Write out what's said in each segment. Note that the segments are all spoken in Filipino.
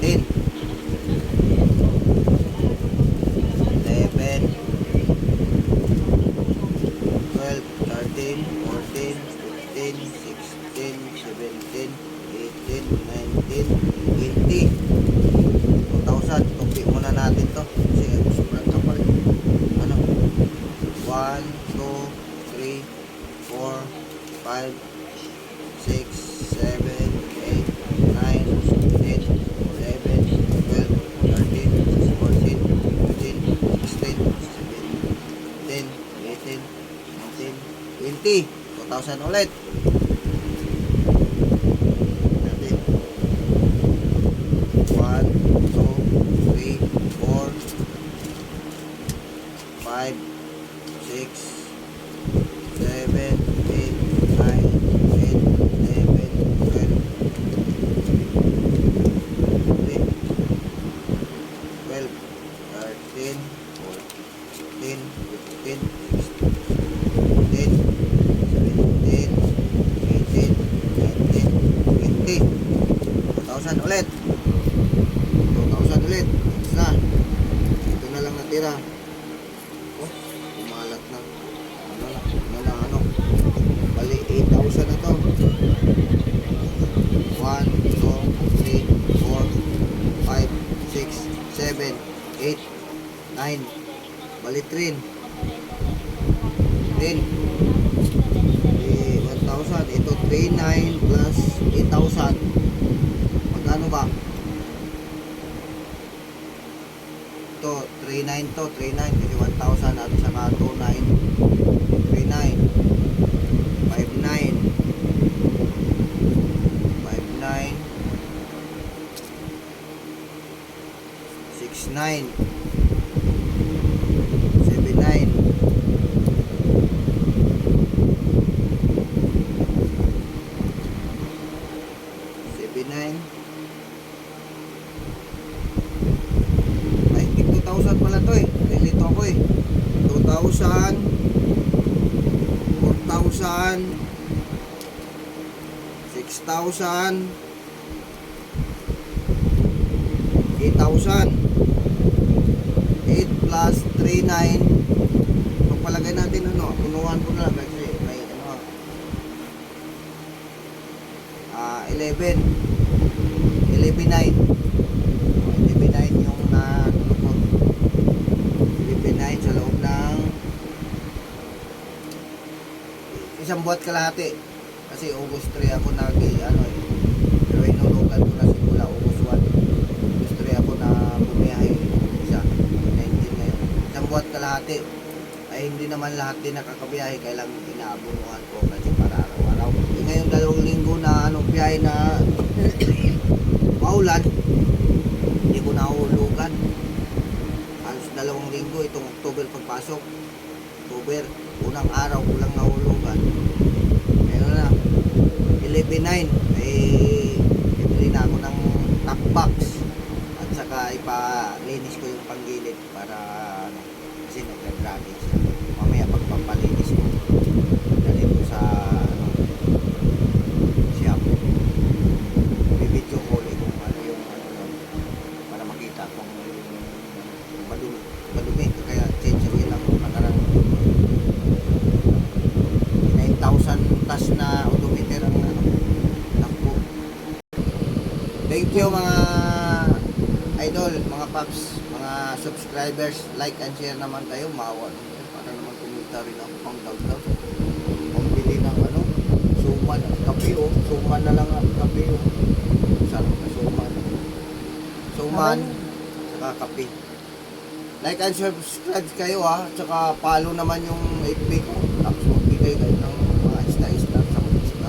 10, 11, 12, 13, 14, 15, 16, 17, 18, 19, 20. 2,000. Tupi muna natin to. Kasi sobrang kapal. Ano? 1, 2, 3, 4, 5, 6, 7, 8, 9, 10, 11, 12, 13, 14, 15, 16, 17, 18, 19, 20. 2,000 ulit. Natin. 1, 2, 3, 4, 5, 6, 7, 8, 9, 10, 11, 12, 13, 14, 15, 16, 17, 18, 19, 20. 2,000 ulit. 2,000 ulit. Next na. Ito na lang natira. Oh, kumalat na. Ano. Bali, 8,000 na to. 1, 2, 3, 4, 5, 6, 7, 8, 9. Bali, 3. 1,000. Ito, 3,900 plus 8,000. Magkano ba? Ito, 3,900 to. 3,900 kasi 1,000 at saka 2,900. 3,900. 5,900. 5,900. 6,900. 7,900. 7,900. Ay, 2,000 pala to eh. Nilito ako eh. 2,000. 4,000. 6,000. 8,000. 8 plus 3,900. Pagpalagay natin ano, punuan ko na lang kasi may ano. 11. 11,900. 11,900 yung na ano ko. 11,900 sa loob ng isang buwan kalahati. Kasi August 3 ako ano eh. Pero inulugan ko na simula August 1. August 3 ako na bumiyahe. Isa. 19 ngayon. Isang buwan kalahati. Ay hindi naman lahat din nakakabiyahe. Kailang inaabunuhan ko kasi para araw-araw. Eh, ngayon 2 linggo na biyahe na maulan. Hindi ko nahulugan. Halos 2 linggo itong October pagpasok. October. Unang araw ko lang nahulugan. Ayun na. 11,900. Eh, bibili na ako ng top box. At saka ipalinis ko yung panggilid para ano, kasi nagka-dragging siya. Mamaya pagpapalinis ko. Dalhin ko sa ano, shop. Bibidyo ko ulit kung ano yung ano doon. Para makita kung madumi. Kaya change oil lang kung nakarang 9,000 plus na odometer ang ano, takbo. Thank you mga idol, mga paps, mga subscribers. Like and share naman tayo, maawa naman para naman kumita rin ako pang dagdag. Pambili ng ano, suman at kape oh. Suman na lang ang kape oh. Sarap na suman. Suman, saka kape. Like and subscribe kayo ha. Tsaka follow naman yung FB ko. Tapos magbigay kayo ng mga ista-ista sa mga ista.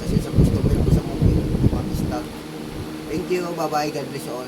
Kasi sa customer ko sa mga ista. Thank you. Bye-bye. God bless you all.